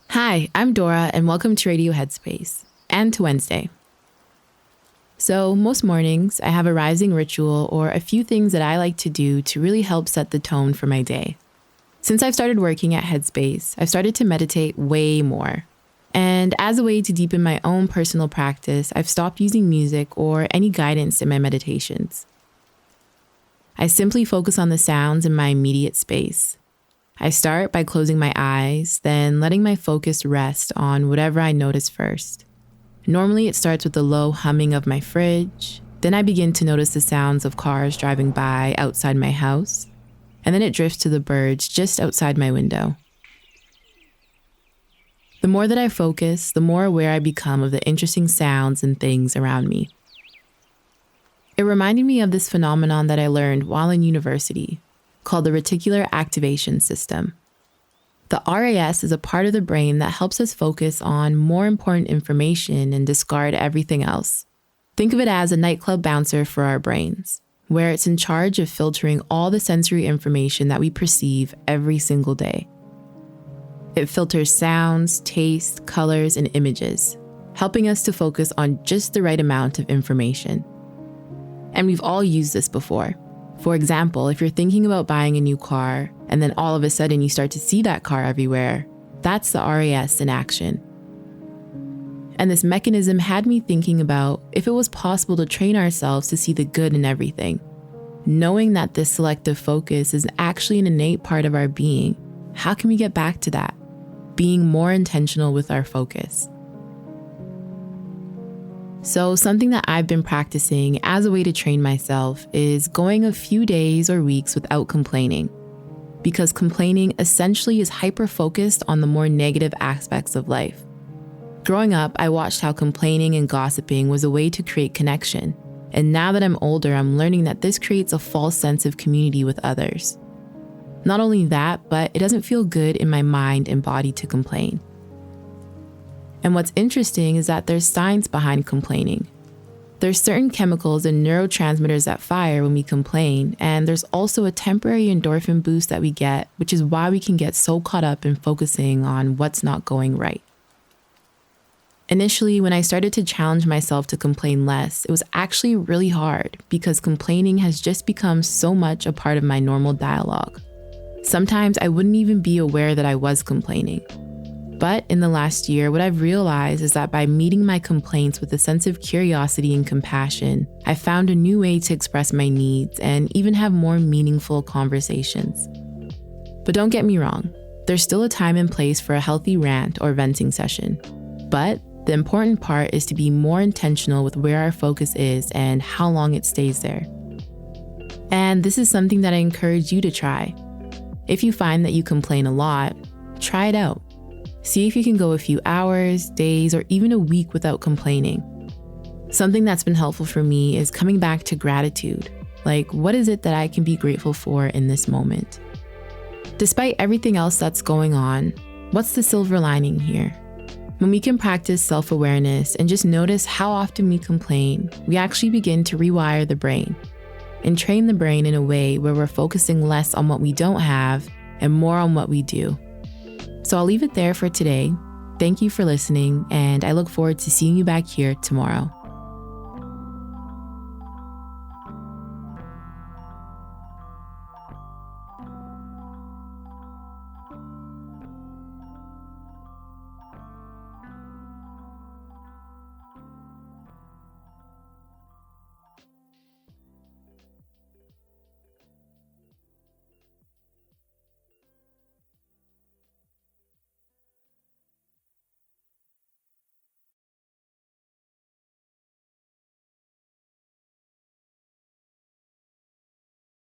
Hi, I'm Dora, and welcome to Radio Headspace, and to Wednesday. So, most mornings, I have a rising ritual or a few things that I like to do to really help set the tone for my day. Since I've started working at Headspace, I've started to meditate way more. And as a way to deepen my own personal practice, I've stopped using music or any guidance in my meditations. I simply focus on the sounds in my immediate space. I start by closing my eyes, then letting my focus rest on whatever I notice first. Normally, it starts with the low humming of my fridge. Then I begin to notice the sounds of cars driving by outside my house. And then it drifts to the birds just outside my window. The more that I focus, the more aware I become of the interesting sounds and things around me. It reminded me of this phenomenon that I learned while in university, called the reticular activation system. The RAS is a part of the brain that helps us focus on more important information and discard everything else. Think of it as a nightclub bouncer for our brains, where it's in charge of filtering all the sensory information that we perceive every single day. It filters sounds, tastes, colors, and images, helping us to focus on just the right amount of information. And we've all used this before. For example, if you're thinking about buying a new car, and then all of a sudden you start to see that car everywhere, that's the RAS in action. And this mechanism had me thinking about if it was possible to train ourselves to see the good in everything. Knowing that this selective focus is actually an innate part of our being, how can we get back to that? Being more intentional with our focus. So something that I've been practicing as a way to train myself is going a few days or weeks without complaining. Because complaining essentially is hyper-focused on the more negative aspects of life. Growing up, I watched how complaining and gossiping was a way to create connection. And now that I'm older, I'm learning that this creates a false sense of community with others. Not only that, but it doesn't feel good in my mind and body to complain. And what's interesting is that there's science behind complaining. There's certain chemicals and neurotransmitters that fire when we complain, and there's also a temporary endorphin boost that we get, which is why we can get so caught up in focusing on what's not going right. Initially, when I started to challenge myself to complain less, it was actually really hard because complaining has just become so much a part of my normal dialogue. Sometimes I wouldn't even be aware that I was complaining. But in the last year, what I've realized is that by meeting my complaints with a sense of curiosity and compassion, I found a new way to express my needs and even have more meaningful conversations. But don't get me wrong, there's still a time and place for a healthy rant or venting session. But the important part is to be more intentional with where our focus is and how long it stays there. And this is something that I encourage you to try. If you find that you complain a lot, try it out. See if you can go a few hours, days, or even a week without complaining. Something that's been helpful for me is coming back to gratitude. Like, what is it that I can be grateful for in this moment? Despite everything else that's going on, what's the silver lining here? When we can practice self-awareness and just notice how often we complain, we actually begin to rewire the brain and train the brain in a way where we're focusing less on what we don't have and more on what we do. So I'll leave it there for today. Thank you for listening, and I look forward to seeing you back here tomorrow.